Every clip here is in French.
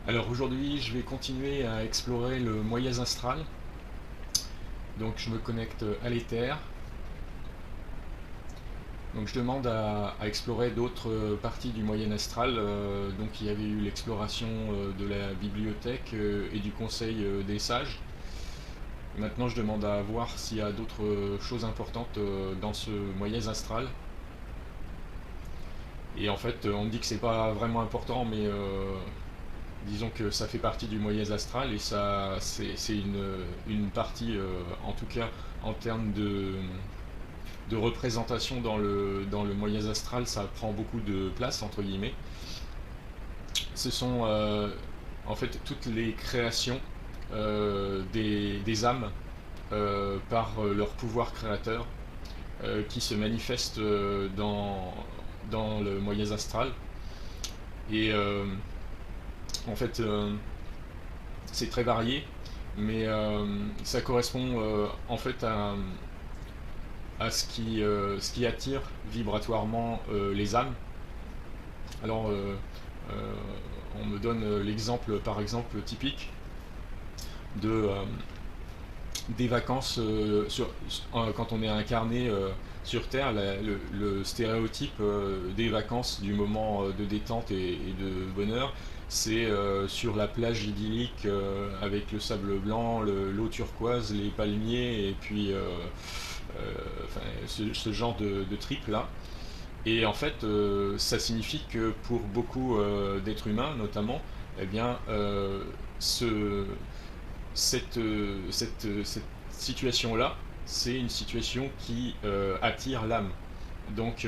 Alors aujourd'hui, je vais continuer à explorer le moyen astral. Donc je me connecte à l'éther. Donc je demande à explorer d'autres parties du moyen astral. Donc il y avait eu l'exploration de la bibliothèque et du conseil des sages. Maintenant je demande à voir s'il y a d'autres choses importantes dans ce moyen astral. Et en fait, on me dit que c'est pas vraiment important, mais disons que ça fait partie du moyen astral et ça c'est une partie en tout cas en termes de représentation dans le moyen astral, ça prend beaucoup de place entre guillemets. Ce sont en fait toutes les créations des âmes par leur pouvoir créateur qui se manifestent dans le moyen astral. Et en fait, c'est très varié, mais ça correspond en fait à ce qui attire vibratoirement les âmes. Alors, euh, on me donne l'exemple, par exemple, typique de, des vacances quand on est incarné sur Terre, le stéréotype des vacances, du moment de détente et de bonheur, c'est sur la plage idyllique avec le sable blanc, l'eau turquoise, les palmiers et puis enfin, ce genre de trip là. Et en fait, ça signifie que pour beaucoup d'êtres humains, notamment, eh bien, ce, cette situation-là, c'est une situation qui attire l'âme. Donc,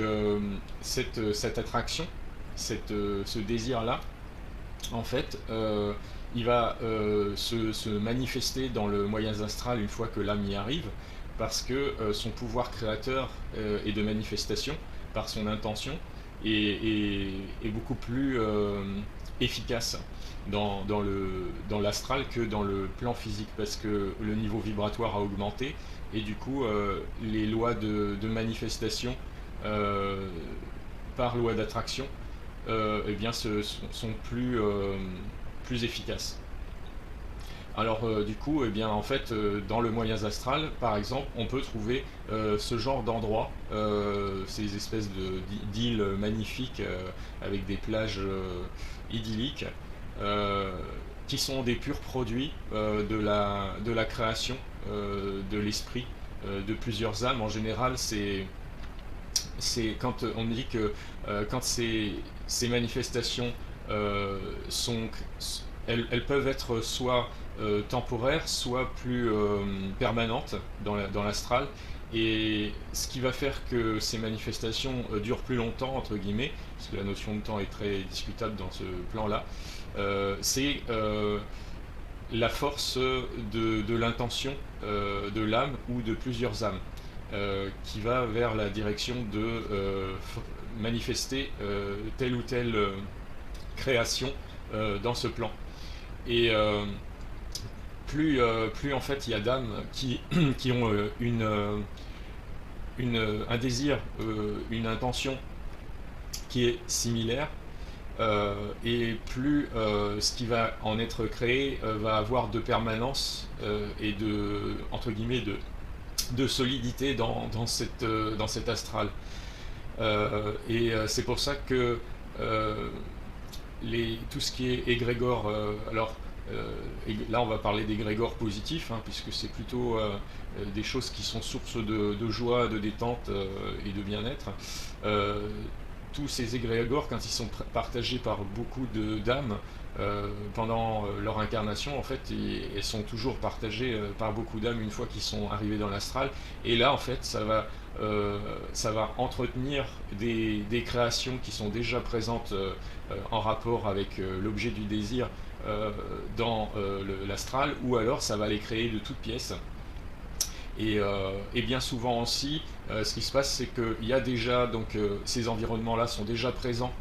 cette attraction, ce désir-là, en fait, il va se manifester dans le moyen astral une fois que l'âme y arrive, parce que son pouvoir créateur et de manifestation, par son intention, est beaucoup plus efficace dans l'astral que dans le plan physique, parce que le niveau vibratoire a augmenté, et du coup, les lois de manifestation euh, par loi d'attraction eh bien, sont plus efficaces. Alors du coup, eh bien, en fait, dans le moyen astral, par exemple, on peut trouver ce genre d'endroits, ces espèces d'îles magnifiques avec des plages idylliques, euh, qui sont des purs produits de la création de l'esprit de plusieurs âmes. En général, c'est quand on dit que quand ces manifestations sont, elles peuvent être soit temporaires, soit plus permanentes dans l'astral. Et ce qui va faire que ces manifestations durent plus longtemps, entre guillemets, parce que la notion de temps est très discutable dans ce plan-là, c'est la force de l'intention de l'âme ou de plusieurs âmes qui va vers la direction de manifester telle ou telle création dans ce plan. Et plus en fait il y a d'âmes qui ont un désir, une intention qui est similaire, et plus ce qui va en être créé va avoir de permanence et de, entre guillemets, de solidité dans cet astral. Et c'est pour ça que euh, tout ce qui est égrégore, là on va parler d'égrégore positif, hein, puisque c'est plutôt des choses qui sont source de joie, de détente et de bien-être. Euh, Tous ces égrégores, quand ils sont partagés par beaucoup d'âmes pendant leur incarnation, en fait, elles sont toujours partagées par beaucoup d'âmes une fois qu'ils sont arrivés dans l'astral. Et là, en fait, ça va entretenir des créations qui sont déjà présentes en rapport avec l'objet du désir dans l'astral, ou alors ça va les créer de toutes pièces. Et bien souvent aussi, ce qui se passe, c'est qu'il y a déjà, donc ces environnements-là sont déjà présents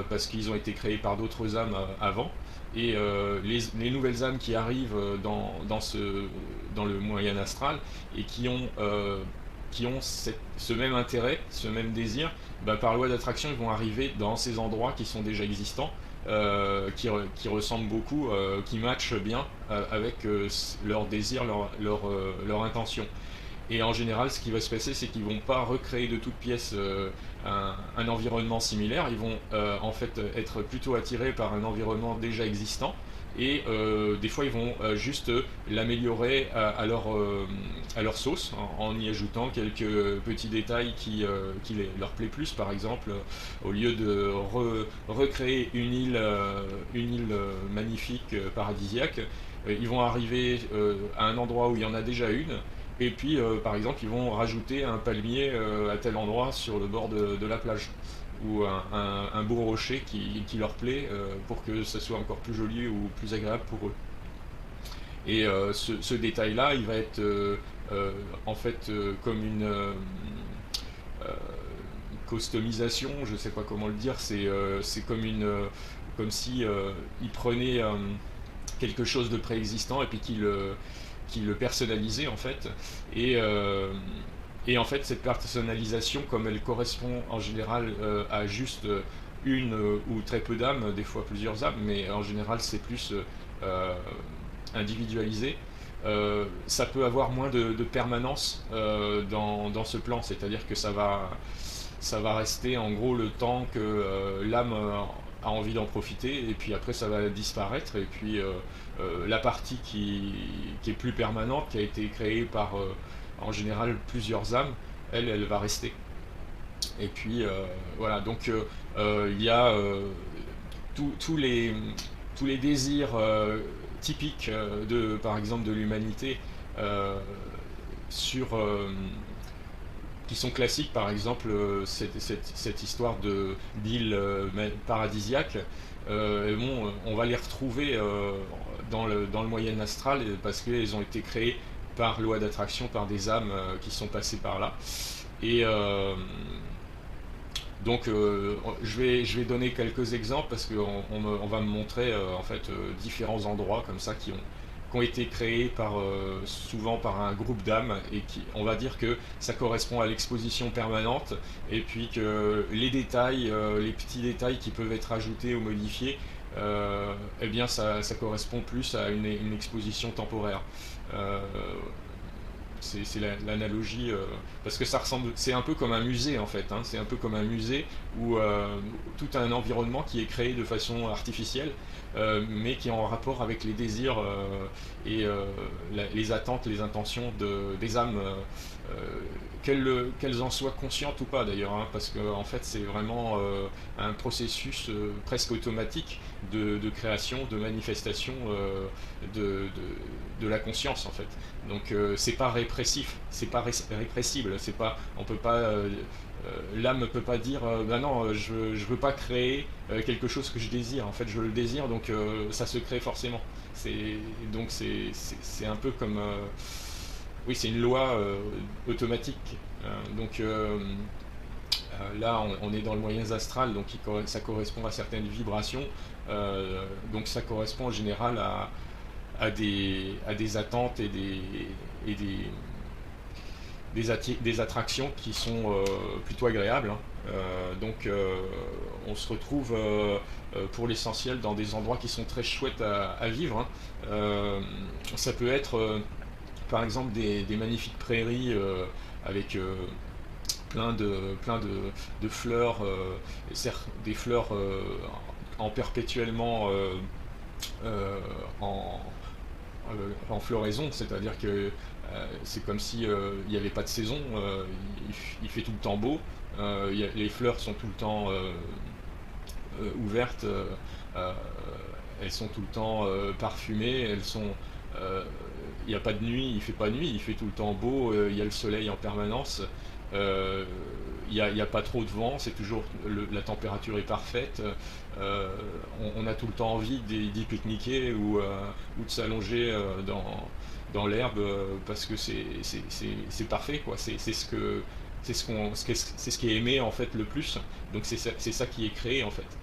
parce qu'ils ont été créés par d'autres âmes avant. Et les nouvelles âmes qui arrivent dans le moyen astral et qui ont ce même intérêt, ce même désir, bah, par loi d'attraction, ils vont arriver dans ces endroits qui sont déjà existants. qui ressemblent beaucoup, qui matchent bien avec leur désir, leur intention. Et en général, ce qui va se passer, c'est qu'ils vont pas recréer de toutes pièces un environnement similaire. Ils vont en fait être plutôt attirés par un environnement déjà existant. Et des fois, ils vont juste l'améliorer à leur sauce, en y ajoutant quelques petits détails qui leur plaît plus. Par exemple, au lieu de recréer une île magnifique, paradisiaque, ils vont arriver à un endroit où il y en a déjà une, et puis, par exemple, ils vont rajouter un palmier à tel endroit sur le bord de la plage, ou un beau rocher qui leur plaît pour que ça soit encore plus joli ou plus agréable pour eux. Et ce détail-là, il va être en fait comme euh, customisation, je ne sais pas comment le dire, c'est comme comme si il prenait quelque chose de préexistant et puis qui le personnalisait en fait. Et, euh, et en fait, cette personnalisation, comme elle correspond en général à juste une ou très peu d'âmes, des fois plusieurs âmes, mais en général c'est plus euh, individualisé, ça peut avoir moins de permanence dans ce plan, c'est-à-dire que ça va rester en gros le temps que l'âme a envie d'en profiter, et puis après ça va disparaître, et puis la partie qui est plus permanente, qui a été créée par en général plusieurs âmes, elle va rester. Et puis voilà, donc il y a tous tous les désirs typiques par exemple, de l'humanité euh, sur qui sont classiques, par exemple cette histoire d'île paradisiaque. Bon, on va les retrouver dans le moyen astral parce qu'elles ont été créées par loi d'attraction, par des âmes qui sont passées par là. Et donc je vais donner quelques exemples parce qu'on va me montrer en fait différents endroits comme ça qui ont été créés souvent par un groupe d'âmes, et on va dire que ça correspond à l'exposition permanente, et puis que les détails, les petits détails qui peuvent être ajoutés ou modifiés, eh bien ça correspond plus à une exposition temporaire. Euh, c'est l'analogie, parce que ça ressemble, c'est un peu comme un musée en fait, hein, c'est un peu comme un musée où tout un environnement qui est créé de façon artificielle, mais qui est en rapport avec les désirs et les attentes, les intentions des âmes, qu'elles en soient conscientes ou pas d'ailleurs, hein, parce que en fait c'est vraiment un processus presque automatique de création, de manifestation de la conscience en fait. Donc c'est pas répressif, c'est pas répressible, c'est pas, on peut pas, l'âme ne peut pas dire, bah non, je veux pas créer quelque chose que je désire. En fait, je le désire, donc ça se crée forcément. C'est un peu comme, oui, c'est une loi automatique. Donc là, on est dans le moyen astral, donc ça correspond à certaines vibrations. Donc ça correspond en général à des attentes et des attractions qui sont plutôt agréables, hein. Donc on se retrouve pour l'essentiel dans des endroits qui sont très chouettes à vivre, hein. Ça peut être par exemple des magnifiques prairies avec de fleurs, des fleurs en perpétuellement en, en floraison, c'est-à-dire que c'est comme si il n'y avait pas de saison, il fait tout le temps beau, les fleurs sont tout le temps ouvertes, euh, elles sont tout le temps parfumées, euh, il n'y a pas de nuit, il fait pas nuit, il fait tout le temps beau, il y a le soleil en permanence, euh, il n'y a pas trop de vent, c'est toujours la température est parfaite, euh, on a tout le temps envie d'y pique-niquer ou de s'allonger dans l'herbe parce que c'est parfait, quoi. C'est ce que c'est ce qui est aimé en fait le plus. Donc c'est ça qui est créé en fait.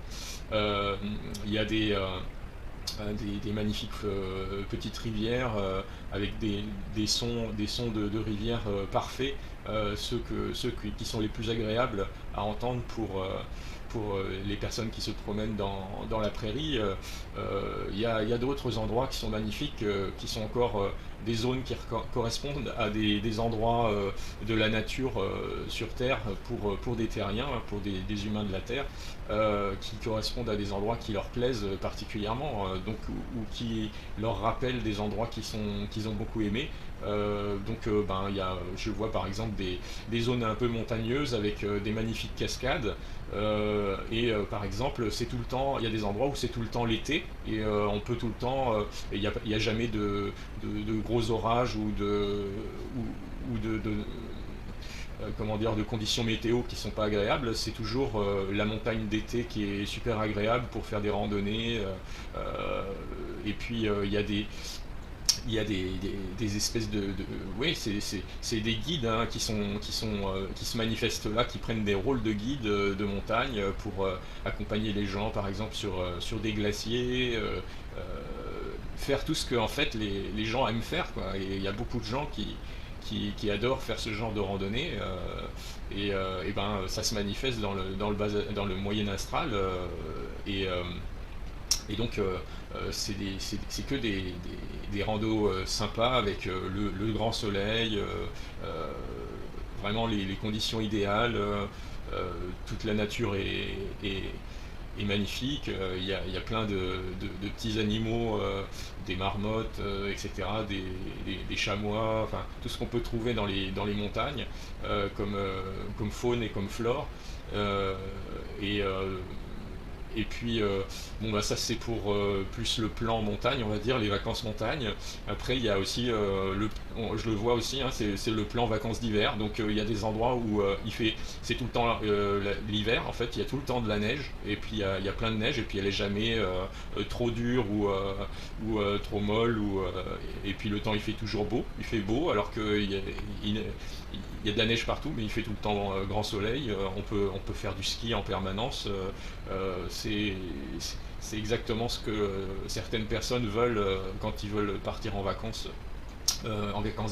Il y a des magnifiques petites rivières avec des sons de rivière parfaits, ceux qui sont les plus agréables à entendre pour les personnes qui se promènent dans la prairie, il y a d'autres endroits qui sont magnifiques, qui sont encore des zones qui correspondent à des endroits de la nature sur Terre pour des terriens, pour des humains de la Terre, qui correspondent à des endroits qui leur plaisent particulièrement, donc ou qui leur rappellent des endroits qu'ils ont beaucoup aimés. Ben, je vois par exemple des zones un peu montagneuses avec des magnifiques cascades. Par exemple, c'est tout le temps, il y a des endroits où c'est tout le temps l'été et on peut tout le temps, il y a jamais de gros orages ou comment dire, de conditions météo qui sont pas agréables. C'est toujours la montagne d'été qui est super agréable pour faire des randonnées. Et puis il y a des espèces oui, c'est des guides hein, qui se manifestent là, qui prennent des rôles de guides de montagne pour accompagner les gens, par exemple, sur des glaciers, faire tout ce que en fait les gens aiment faire, quoi. Et il y a beaucoup de gens qui adorent faire ce genre de randonnée, et ben ça se manifeste dans le moyen astral, et, euh, et donc, c'est que des randos sympas avec le grand soleil, vraiment les conditions idéales. Toute la nature est magnifique. Il y a plein de petits animaux, des marmottes, etc., des chamois, enfin tout ce qu'on peut trouver dans les montagnes, comme faune et comme flore. Euh, et, euh, et puis, bon, bah, ça c'est pour plus le plan montagne, on va dire, les vacances montagne. Après, il y a aussi, je le vois aussi, hein, c'est le plan vacances d'hiver. Donc, il y a des endroits où c'est tout le temps l'hiver, en fait, il y a tout le temps de la neige. Et puis, il y a plein de neige, et puis elle est jamais trop dure ou trop molle. Et puis, le temps, il fait toujours beau. Il fait beau, alors qu'il y a de la neige partout, mais il fait tout le temps grand soleil. On peut faire du ski en permanence. C'est exactement ce que certaines personnes veulent quand ils veulent partir en vacances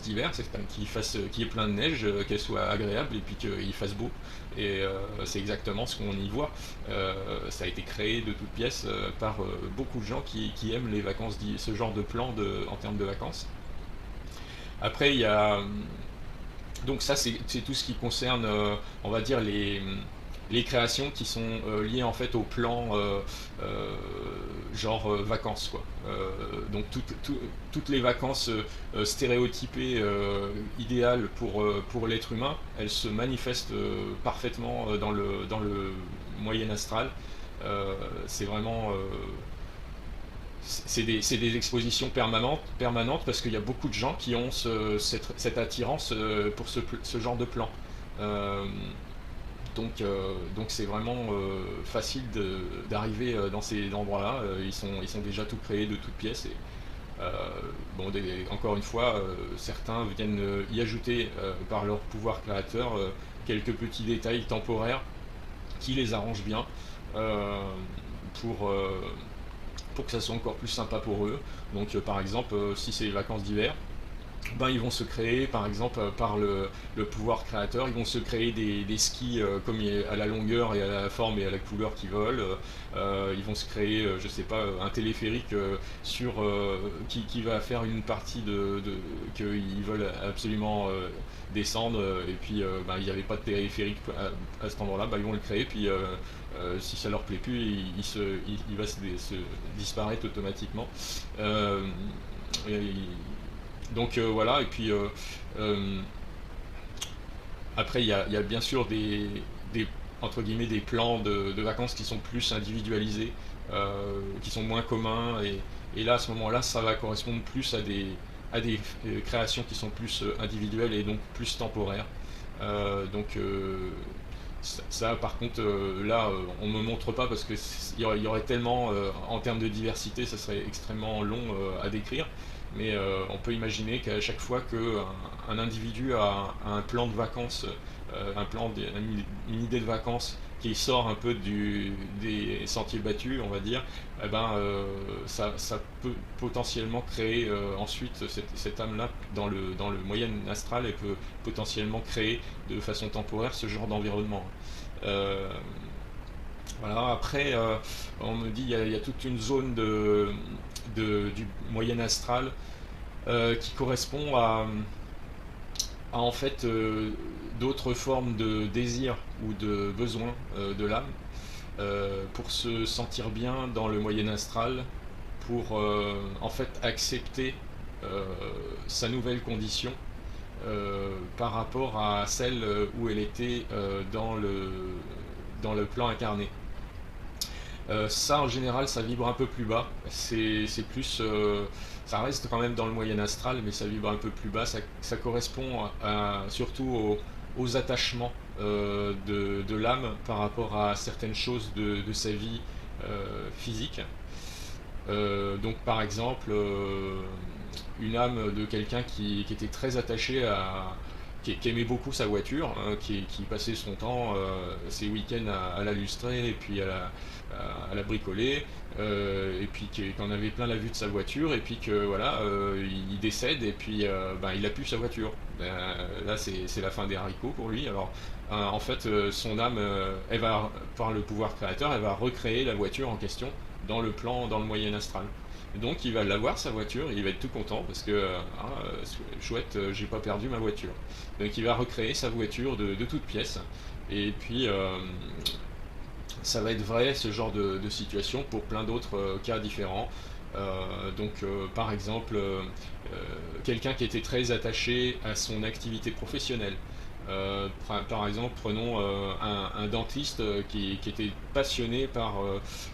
d'hiver, c'est qu'il y ait plein de neige, qu'elle soit agréable et puis qu'il fasse beau. Et c'est exactement ce qu'on y voit. Ça a été créé de toutes pièces par beaucoup de gens qui aiment les vacances, ce genre de plan en termes de vacances. Après, il y a donc ça, c'est tout ce qui concerne, on va dire, les créations qui sont liées en fait au plan genre vacances, quoi. Donc toutes les vacances stéréotypées, idéales pour l'être humain, elles se manifestent parfaitement dans le moyen astral. C'est vraiment c'est des expositions permanentes parce qu'il y a beaucoup de gens qui ont cette attirance pour ce genre de plan. Euh, donc c'est vraiment facile d'arriver dans ces endroits-là. Ils sont déjà tout créés de toutes pièces. Et, euh, bon, encore une fois, certains viennent y ajouter par leur pouvoir créateur quelques petits détails temporaires qui les arrangent bien euh, pour, euh, pour que ça soit encore plus sympa pour eux. Donc par exemple, si c'est les vacances d'hiver, ben, ils vont se créer, par exemple, par le pouvoir créateur, ils vont se créer des skis comme à la longueur et à la forme et à la couleur qu'ils veulent. Ils vont se créer, je sais pas, un téléphérique qui va faire une partie qu'ils veulent absolument descendre. Et puis, ben, il n'y avait pas de téléphérique à cet endroit-là, ben, ils vont le créer. Puis, si ça leur plaît plus, il va se disparaître automatiquement. Euh, et, donc voilà, et puis euh, après il y a bien sûr entre guillemets des plans de vacances qui sont plus individualisés, qui sont moins communs, et là à ce moment-là ça va correspondre plus à des créations qui sont plus individuelles et donc plus temporaires. Donc ça, par contre, là, on me montre pas parce que il y aurait tellement, en termes de diversité, ça serait extrêmement long à décrire. Mais on peut imaginer qu'à chaque fois qu'un individu a un plan de vacances, une idée de vacances qui sort un peu des sentiers battus, on va dire, eh ben, ça peut potentiellement créer ensuite cette âme-là dans le moyen astral et peut potentiellement créer de façon temporaire ce genre d'environnement. Euh, Voilà, après, on me dit il y a toute une zone du moyen astral qui correspond à en fait d'autres formes de désir ou de besoin de l'âme pour se sentir bien dans le moyen astral, pour en fait accepter euh, sa nouvelle condition par rapport à celle où elle était dans le plan incarné. Ça, en général, ça vibre un peu plus bas. C'est plus, ça reste quand même dans le moyen astral, mais ça vibre un peu plus bas. Ça correspond surtout aux attachements de l'âme par rapport à certaines choses de sa vie physique. Donc, par exemple, une âme de quelqu'un qui était très attaché qui aimait beaucoup sa voiture, hein, qui passait son temps, ses week-ends à la lustrer et puis à la bricoler, et puis qu'on avait plein la vue de sa voiture, et puis que voilà, il décède et puis ben, il a plus sa voiture. Là, c'est la fin des haricots pour lui. Alors, en fait, son âme, elle va, par le pouvoir créateur, elle va recréer la voiture en question dans le plan, dans le moyen astral. Donc il va l'avoir sa voiture, et il va être tout content parce que chouette, j'ai pas perdu ma voiture. Donc il va recréer sa voiture de toutes pièces. Et puis ça va être vrai ce genre de situation pour plein d'autres cas différents. Par exemple, quelqu'un qui était très attaché à son activité professionnelle. Par exemple, prenons un dentiste qui était passionné par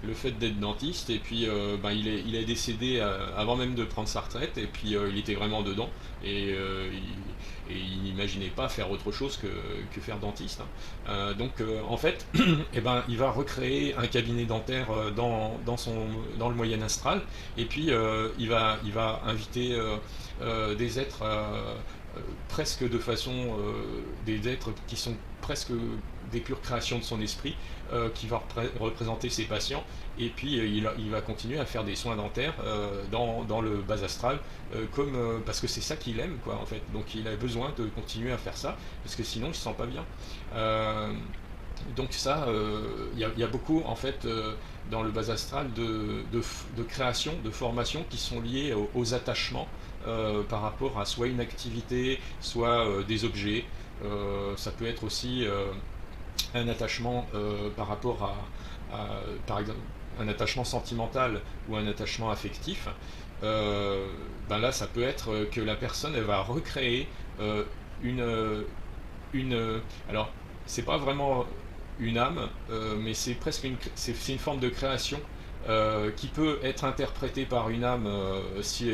le fait d'être dentiste, et puis ben, il est décédé avant même de prendre sa retraite, et puis il était vraiment dedans, et il n'imaginait pas faire autre chose que faire dentiste, hein. En fait, eh ben, il va recréer un cabinet dentaire dans le moyen astral, et puis il va inviter des êtres presque de façon des êtres qui sont presque des pures créations de son esprit, qui va représenter ses patients, et puis il va continuer à faire des soins dentaires dans le bas astral, parce que c'est ça qu'il aime, quoi, en fait. Donc il a besoin de continuer à faire ça parce que sinon il se sent pas bien. Euh, donc ça, il y a beaucoup en fait dans le bas astral de création, de formation qui sont liées aux attachements par rapport à soit une activité, soit des objets. Ça peut être aussi un attachement par rapport par exemple, un attachement sentimental ou un attachement affectif. Ben là, ça peut être que la personne, elle va recréer une, alors, c'est pas vraiment une âme, mais c'est presque c'est une forme de création qui peut être interprétée par une âme si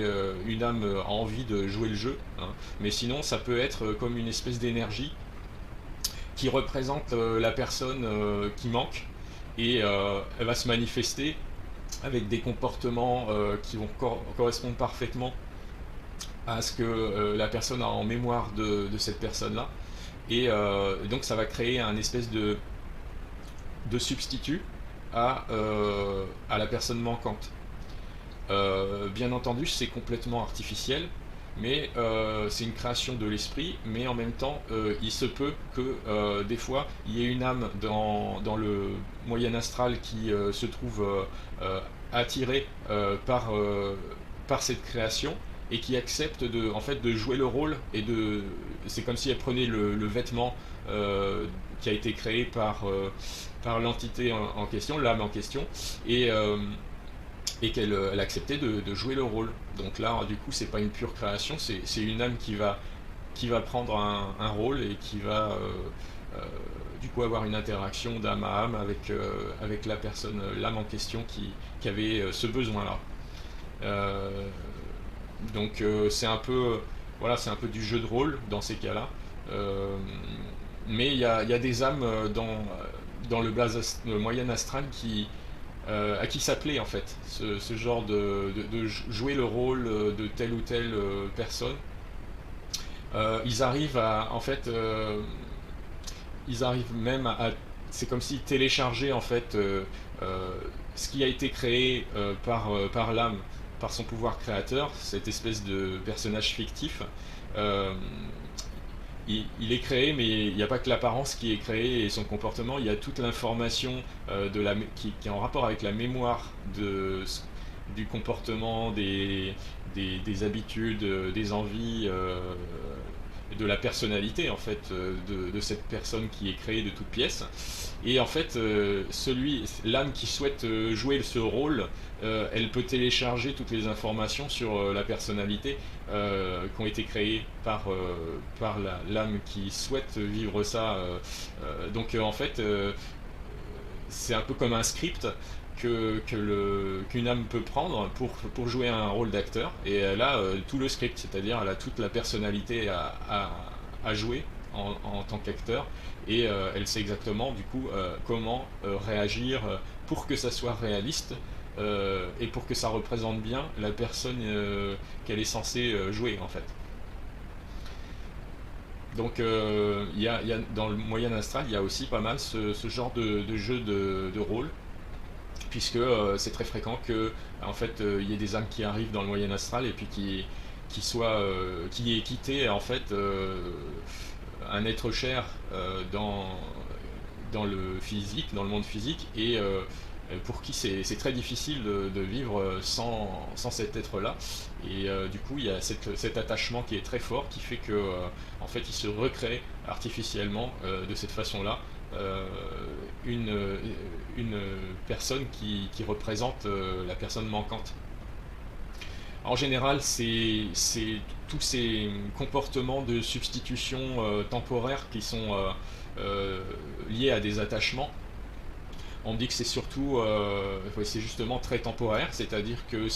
une âme a envie de jouer le jeu, hein. Mais sinon, ça peut être comme une espèce d'énergie qui représente la personne qui manque, et elle va se manifester avec des comportements qui vont correspondre parfaitement à ce que la personne a en mémoire de cette personne-là. Et donc ça va créer un espèce de substitut à la personne manquante. Bien entendu, c'est complètement artificiel, mais c'est une création de l'esprit, mais en même temps, il se peut que des fois, il y ait une âme dans le moyen astral qui se trouve attirée par cette création, et qui accepte en fait, de jouer le rôle, c'est comme si elle prenait le vêtement qui a été créé par l'entité en question, l'âme en question, et, euh, et qu'elle acceptait de jouer le rôle. Donc là, du coup, c'est pas une pure création, c'est une âme qui va prendre un rôle, et qui va euh, du coup avoir une interaction d'âme à âme avec la personne, l'âme en question qui avait ce besoin-là. Euh, c'est un peu, voilà, c'est un peu du jeu de rôle dans ces cas-là. Euh, mais il y a des âmes dans le moyen astral à qui s'appelait en fait ce genre de jouer le rôle de telle ou telle personne. Ils arrivent en fait, ils arrivent même c'est comme s'ils téléchargeaient en fait euh, ce qui a été créé par l'âme, par son pouvoir créateur, cette espèce de personnage fictif. euh, il est créé, mais il n'y a pas que l'apparence qui est créée et son comportement, il y a toute l'information qui est en rapport avec la mémoire du comportement, des habitudes, des envies, de la personnalité en fait de cette personne qui est créée de toutes pièces. Et en fait, l'âme qui souhaite jouer ce rôle, elle peut télécharger toutes les informations sur la personnalité qui ont été créées par l'âme qui souhaite vivre ça. Donc en fait, c'est un peu comme un script qu'une âme peut prendre pour jouer un rôle d'acteur. Et elle a tout le script, c'est-à-dire elle a toute la personnalité à jouer en tant qu'acteur. Et elle sait exactement du coup comment réagir pour que ça soit réaliste et pour que ça représente bien la personne qu'elle est censée jouer en fait. Donc dans le moyen astral, il y a aussi pas mal ce genre de jeu de rôle, puisque c'est très fréquent que en fait il y ait des âmes qui arrivent dans le moyen astral et puis qui aient quitté en fait un être cher dans le physique, dans le monde physique, et pour qui c'est très difficile de vivre sans cet être-là. Et du coup, il y a cet attachement qui est très fort, qui fait que en fait, il se recrée artificiellement de cette façon-là euh, une, une personne qui représente la personne manquante. En général, c'est tous ces comportements de substitution temporaire qui sont liés à des attachements. On me dit que c'est surtout, ouais, c'est justement très temporaire, c'est-à-dire que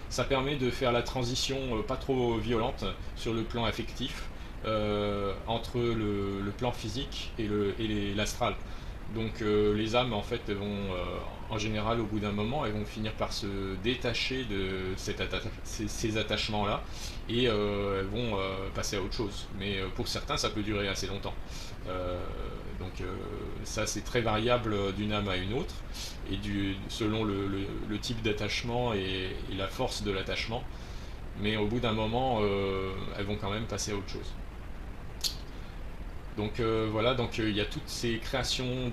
ça permet de faire la transition pas trop violente sur le plan affectif entre le plan physique et l'astral. Donc les âmes en fait vont en général au bout d'un moment elles vont finir par se détacher de ces attachements-là et elles vont passer à autre chose. Mais pour certains ça peut durer assez longtemps. Euh, donc ça c'est très variable d'une âme à une autre et selon le type d'attachement et la force de l'attachement. Mais au bout d'un moment elles vont quand même passer à autre chose. Donc voilà, donc il y a toutes ces créations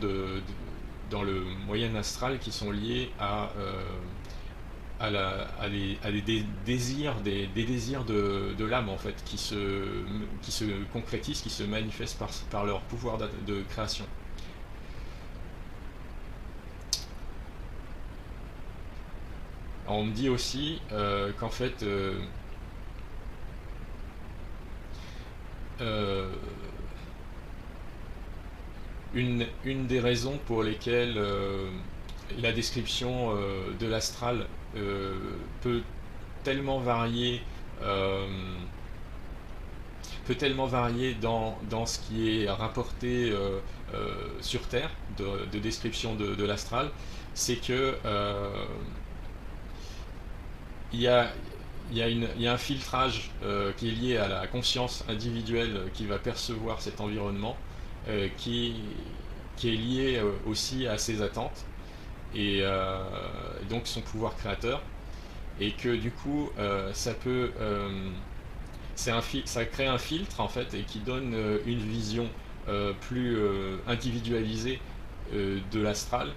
dans le moyen astral qui sont liées à des désirs, des désirs de l'âme en fait, qui se concrétisent, qui se manifestent par leur pouvoir de création. Alors, on me dit aussi qu'en fait, euh, une des raisons pour lesquelles la description de l'astral euh, peut tellement varier euh, dans ce qui est rapporté sur Terre de description de l'astral, c'est que il y a, il y a un filtrage qui est lié à la conscience individuelle qui va percevoir cet environnement, euh, qui, qui est lié aussi à ses attentes et donc son pouvoir créateur, et que du coup ça crée un filtre en fait et qui donne une vision plus individualisée de l'astral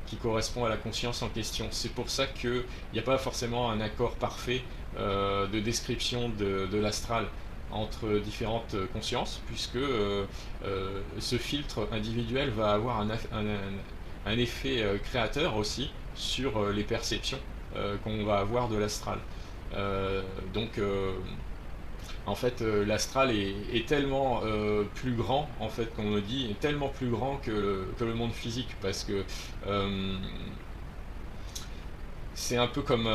qui correspond à la conscience en question. C'est pour ça qu'il n'y a pas forcément un accord parfait de description de l'astral entre différentes consciences, puisque ce filtre individuel va avoir un effet créateur aussi sur les perceptions qu'on va avoir de l'astral. Donc en fait l'astral est tellement plus grand en fait qu'on me dit, est tellement plus grand que le monde physique, parce que euh, c'est un peu comme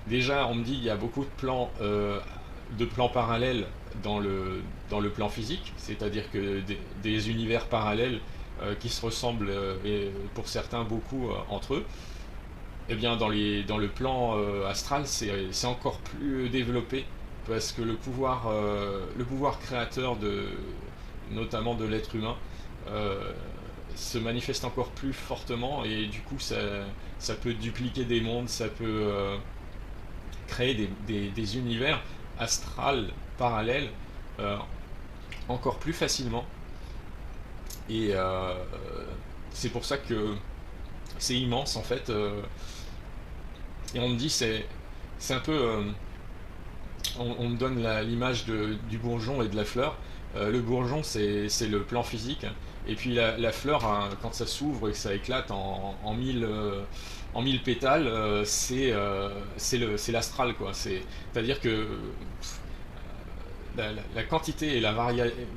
déjà on me dit il y a beaucoup de plans parallèles dans le plan physique, c'est-à-dire que des univers parallèles qui se ressemblent et pour certains beaucoup entre eux. Eh bien, dans le plan astral, c'est encore plus développé, parce que le pouvoir créateur notamment de l'être humain euh, se manifeste encore plus fortement, et du coup ça peut dupliquer des mondes, ça peut créer des univers astrales parallèles euh, encore plus facilement. Et c'est pour ça que c'est immense en fait. Et on me dit, c'est un peu. On me donne l'image du bourgeon et de la fleur. Le bourgeon, c'est le plan physique. Et puis la fleur, hein, quand ça s'ouvre et que ça éclate en mille pétales, c'est l'astral, quoi. C'est-à-dire que la quantité et la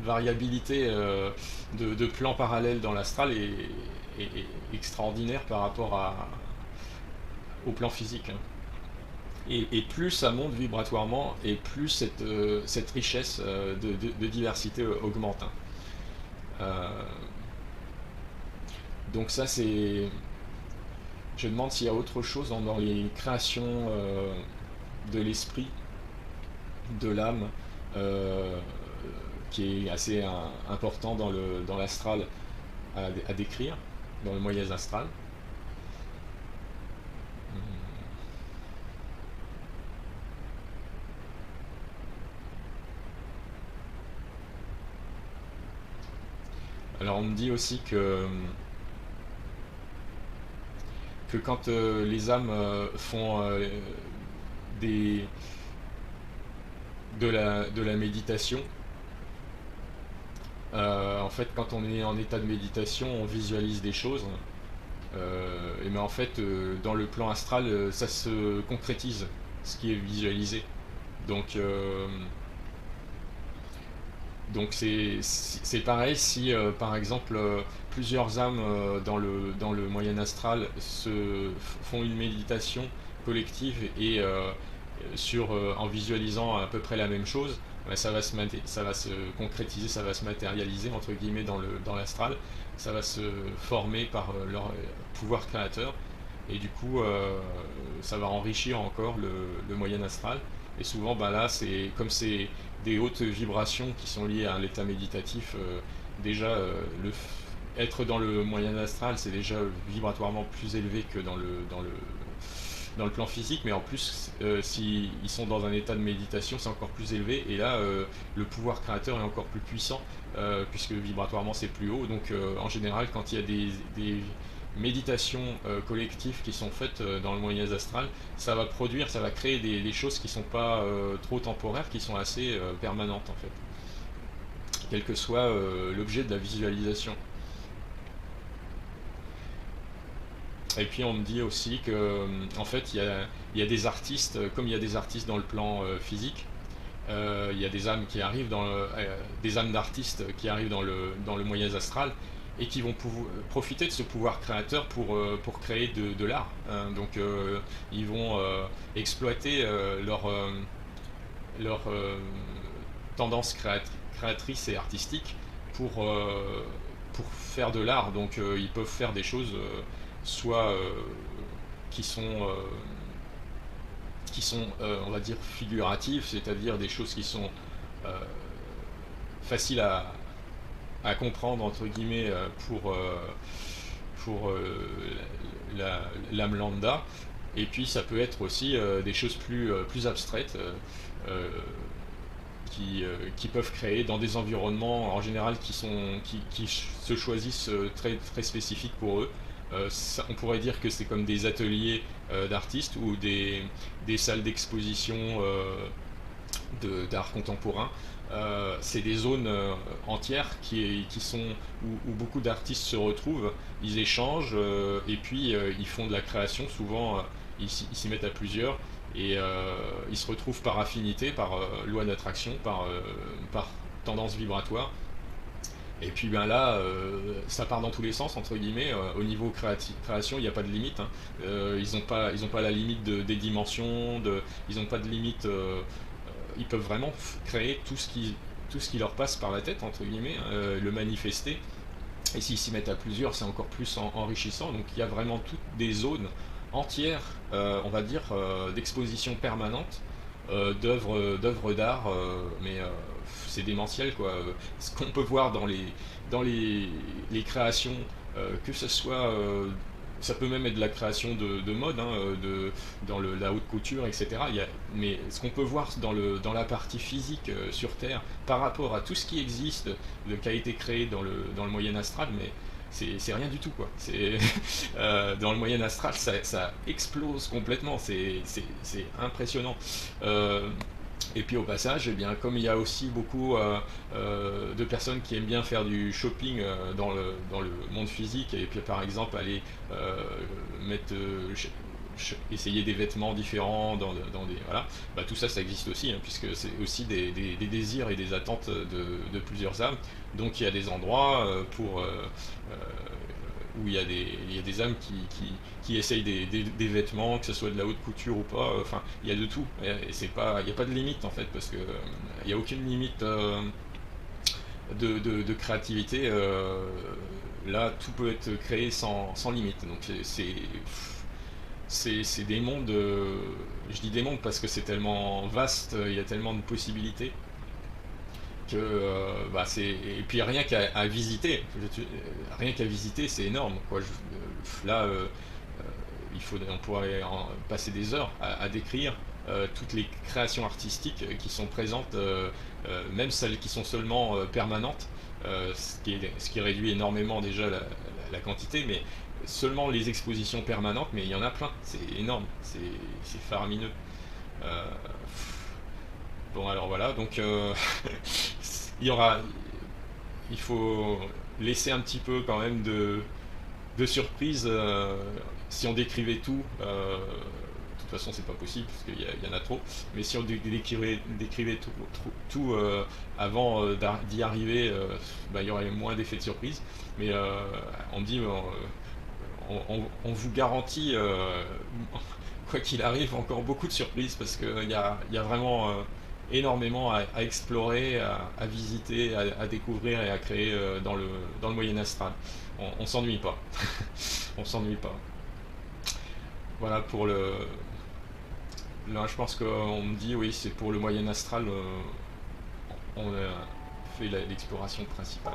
variabilité de plans parallèles dans l'astral est extraordinaire par rapport au plan physique, hein. Et plus ça monte vibratoirement, et plus cette richesse de diversité augmente, hein. Euh, donc ça c'est... Je me demande s'il y a autre chose dans les créations de l'esprit, de l'âme, euh, qui est assez important dans l'astral à décrire, dans le moyen astral. Alors on me dit aussi que quand les âmes font des, de la méditation, en fait quand on est en état de méditation, on visualise des choses. Et mais en fait, dans le plan astral, ça se concrétise, ce qui est visualisé. Donc, donc c'est pareil si par exemple plusieurs âmes dans le moyen astral font une méditation collective et en visualisant à peu près la même chose, ben, ça va se concrétiser, ça va se matérialiser entre guillemets dans l'astral, ça va se former par leur pouvoir créateur et du coup ça va enrichir encore le moyen astral. Et souvent ben là c'est des hautes vibrations qui sont liées à l'état méditatif. Déjà, être dans le moyen astral, c'est déjà vibratoirement plus élevé que dans le plan physique, mais en plus, s'ils sont dans un état de méditation, c'est encore plus élevé, et là, le pouvoir créateur est encore plus puissant, puisque vibratoirement c'est plus haut. Donc, en général, quand il y a des méditations collectives qui sont faites dans le moyen astral, ça va produire, ça va créer des choses qui sont pas trop temporaires, qui sont assez permanentes en fait, quel que soit l'objet de la visualisation. Et puis on me dit aussi que en fait il y a des artistes, comme il y a des artistes dans le plan physique, il y a des âmes qui arrivent des âmes d'artistes qui arrivent dans le moyen astral et qui vont profiter de ce pouvoir créateur pour créer de l'art, hein. Donc ils vont exploiter leur tendance créatrice et artistique pour faire de l'art. Donc ils peuvent faire des choses soit qui sont on va dire figuratives, c'est-à-dire des choses qui sont euh, faciles à comprendre entre guillemets pour l'âme lambda. Et puis ça peut être aussi des choses plus abstraites euh, qui peuvent créer dans des environnements en général qui se choisissent très spécifiques pour eux. On pourrait dire que c'est comme des ateliers d'artistes ou des salles d'exposition d'art contemporain. C'est des zones entières qui sont où beaucoup d'artistes se retrouvent, ils échangent et puis ils font de la création. Souvent, ils s'y mettent à plusieurs et ils se retrouvent par affinité, par loi d'attraction, par tendance vibratoire. Et puis ben là, ça part dans tous les sens entre guillemets. Au niveau création, il n'y a pas de limite, hein. Ils ont pas la limite des dimensions, ils n'ont pas de limite. Ils peuvent vraiment créer tout ce qui leur passe par la tête entre guillemets, hein, le manifester. Et s'ils s'y mettent à plusieurs, c'est encore plus enrichissant. Donc il y a vraiment toutes des zones entières, on va dire, d'exposition permanente d'œuvres d'art, mais c'est démentiel quoi. Ce qu'on peut voir dans les créations, que ce soit ça peut même être de la création de mode, hein, dans la haute couture, etc. Mais ce qu'on peut voir dans la partie physique sur Terre, par rapport à tout ce qui existe, qui a été créé dans le Moyen Astral, mais c'est rien du tout, quoi. Dans le Moyen Astral, ça explose complètement, c'est impressionnant. Euh, et puis au passage, eh bien, comme il y a aussi beaucoup de personnes qui aiment bien faire du shopping dans le monde physique, et puis par exemple aller euh, mettre, essayer des vêtements différents dans des... Voilà, bah, tout ça, ça existe aussi, hein, puisque c'est aussi des désirs et des attentes de plusieurs âmes. Donc il y a des endroits où il y a des âmes qui essayent des vêtements, que ce soit de la haute couture ou pas, enfin, il y a de tout, et il n'y a pas de limite en fait, parce que il n'y a aucune limite de créativité, là tout peut être créé sans limite, donc c'est des mondes, je dis des mondes parce que c'est tellement vaste, il y a tellement de possibilités, que bah, et puis rien qu'à visiter, rien qu'à visiter, c'est énorme, quoi. Là, on pourrait passer des heures à décrire toutes les créations artistiques qui sont présentes, même celles qui sont seulement permanentes, ce qui réduit énormément déjà la quantité, mais seulement les expositions permanentes, mais il y en a plein, c'est énorme, c'est faramineux. Euh, bon, alors voilà, donc il y aura, il faut laisser un petit peu quand même de surprise, si on décrivait tout. De toute façon, c'est pas possible parce qu'il y en a trop. Mais si on décrivait tout, avant d'y arriver, bah, il y aurait moins d'effet de surprise. Mais on dit, on vous garantit, quoi qu'il arrive, encore beaucoup de surprises parce qu'il y a vraiment énormément à explorer, à visiter, à découvrir et à créer dans le Moyen Astral. On s'ennuie pas. On s'ennuie pas. Voilà pour le. Là, je pense qu'on me dit, oui, c'est pour le Moyen Astral, on a fait l'exploration principale.